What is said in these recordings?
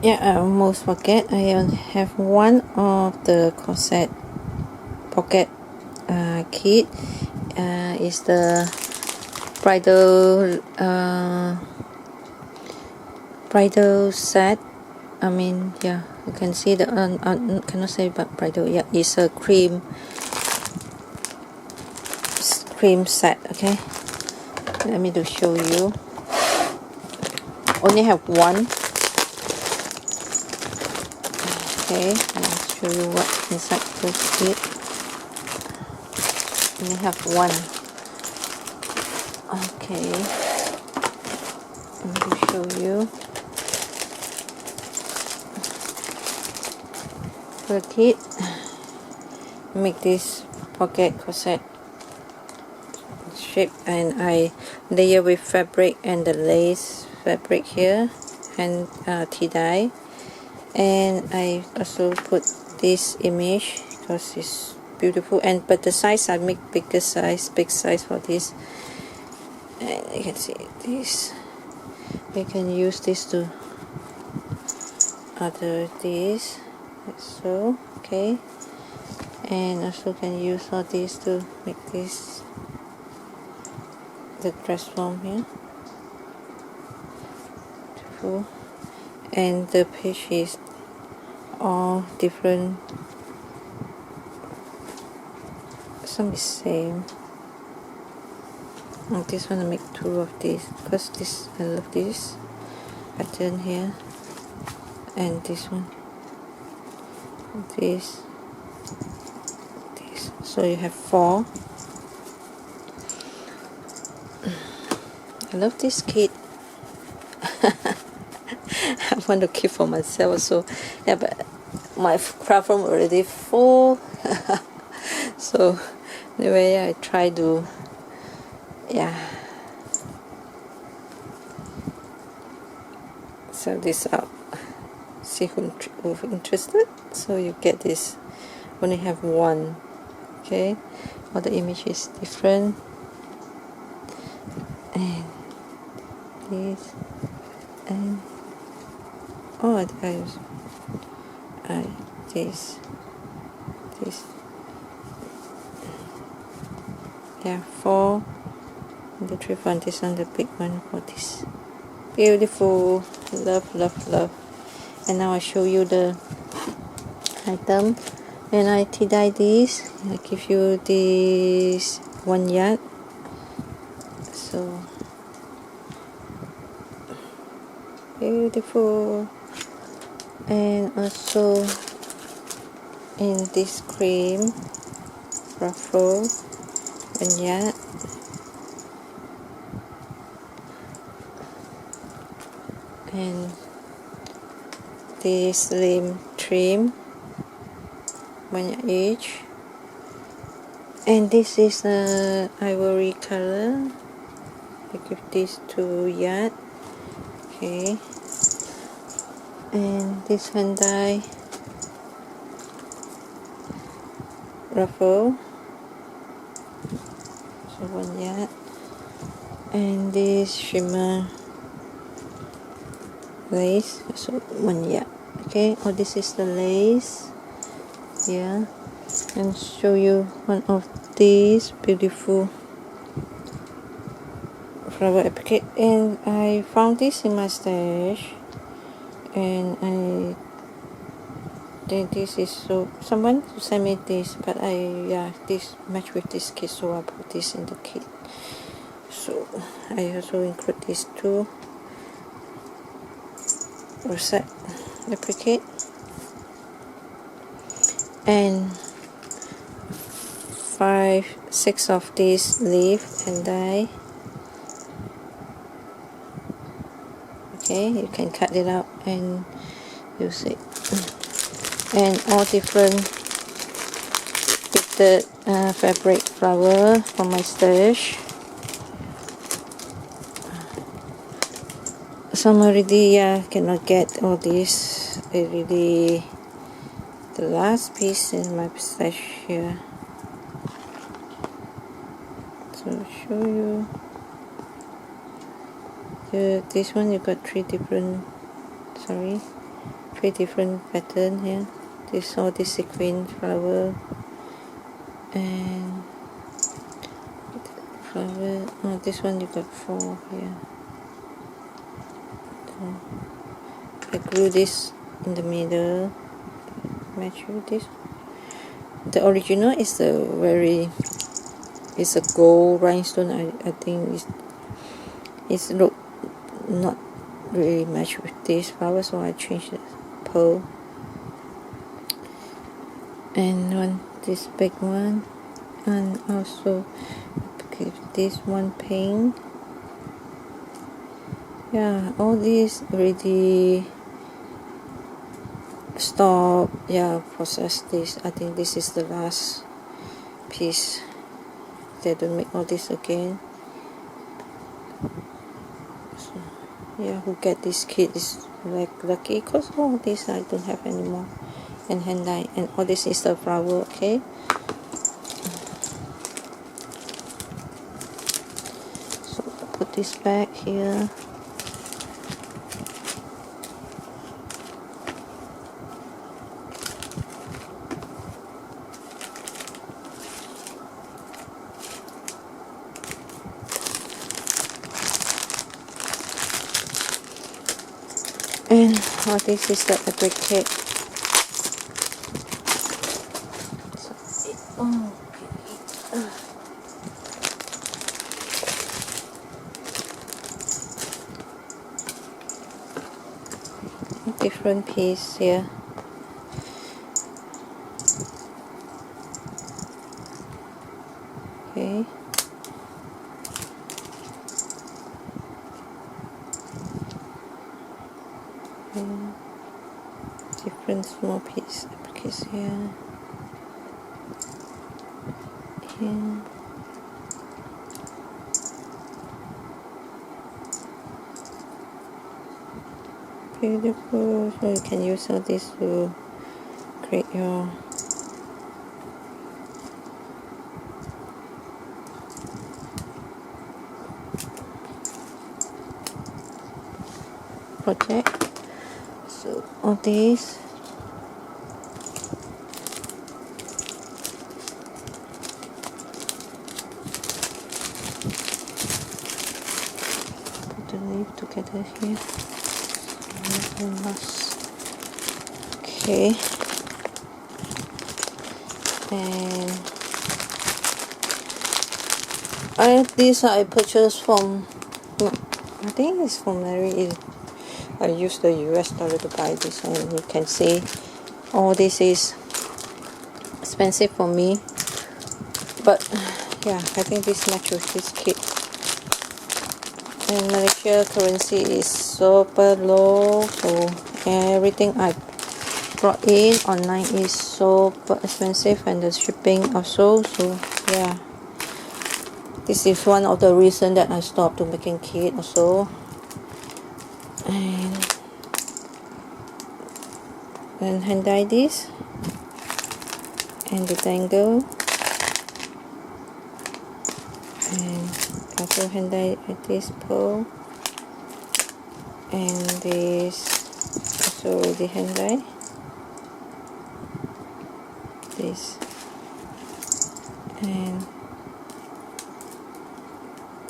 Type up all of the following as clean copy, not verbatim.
Yeah, I almost forget. I only have one of the corset pocket kit. Is the bridal bridal set. I mean, yeah, you can see the cannot say but bridal. Yeah, it's a cream set. Okay, let me to show you. Only have one. Okay, I'll show you what's inside this kit. Only have one. Okay, let me show you the kit. Make this pocket corset shape, and I layer with fabric and the lace fabric here and tea dye, and I also put this image because it's beautiful. And but the size I make big size for this, and you can see this. You can use this to other this so. Okay, and also can use all these to make this the dress form here. Beautiful. And the page is all different, some is same. This one I make two of these because this I love this pattern here, and this one, this, so you have four. I love this kit. I want to keep for myself, so yeah, but my craft room already full. So anyway, I try to, yeah, sell this out. See who's interested. So you get this. Only have one. Okay, all the image is different, and this, and oh, this. There are four. And the three one, this one the big one for this. Beautiful, love, love, love. And now I show you the item. When I tea dye this, I give you this 1 yard. So beautiful. And also in this cream ruffle 1 yard. And this slim trim 1 yard each. And this is ivory color. I give this 2 yard. Okay. And this hand dye ruffle, so 1 yard. And this shimmer lace, so 1 yard. Okay, oh, this is the lace. Yeah, and show you one of these beautiful flower applique. And I found this in my stash, and I think this is, so someone sent me this, but this match with this kit, so I put this in the kit. So I also include these two Corset applique and 6 of these leaf and dye. Okay, you can cut it out and use it. And all different fitted fabric flower from my stash. Some already cannot get all this. Already the last piece in my stash here. So I'll show you. This one you got 3 different. Sorry. 3 different pattern here. All this sequin flower and flower. Oh, this one you got 4 here. So I glue this in the middle, match with this. The original is a gold rhinestone. I think it's look not really match with this flower, so I changed the pearl. And this big one, and also give this one pink. Yeah, all these already stop. Yeah, process this. I think this is the last piece. They don't make all this again. So, yeah, who get this kit is like lucky, because all this I don't have anymore. And hand dye, and all this is the flower. Okay, so put this back here. And all this is the fabric kit. Different piece here. Okay. And different small piece here. Here. Beautiful. So you can use all this to create your project. So all these. Put the leaf together here. Okay, and these I purchased from, I think it's from Mary. I used the US dollar to buy this, and you can see all this is expensive for me, but yeah, I think this matches this kit. And Malaysia currency is super low, so everything I brought in online is super expensive, and the shipping also. So yeah, this is one of the reasons that I stopped to making kit also. And hand dye this and detangle, and also hand dye this pearl, and this also already hand dye. This and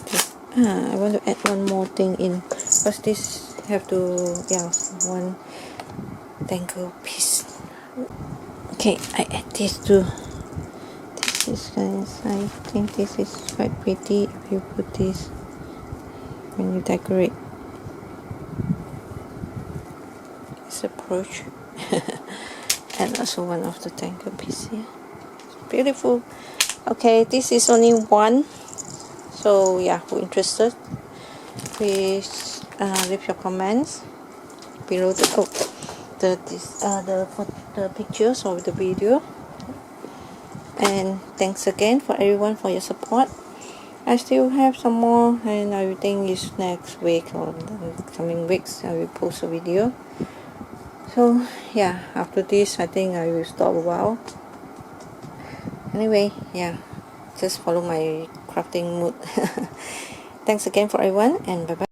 this. I want to add one more thing in, because this have to, yeah, one tangle piece. Okay, I add this too. This is nice. I think this is quite pretty if you put this when you decorate this approach. And also one of the tangle piece here. It's beautiful. Okay, this is only one, so yeah, who interested, please leave your comments below the pictures of the video. And thanks again for everyone for your support. I still have some more, and I think it's next week or the coming weeks I will post a video. So yeah, after this I think I will stop a while. Anyway, yeah, just follow my crafting mood. Thanks again for everyone, and bye bye.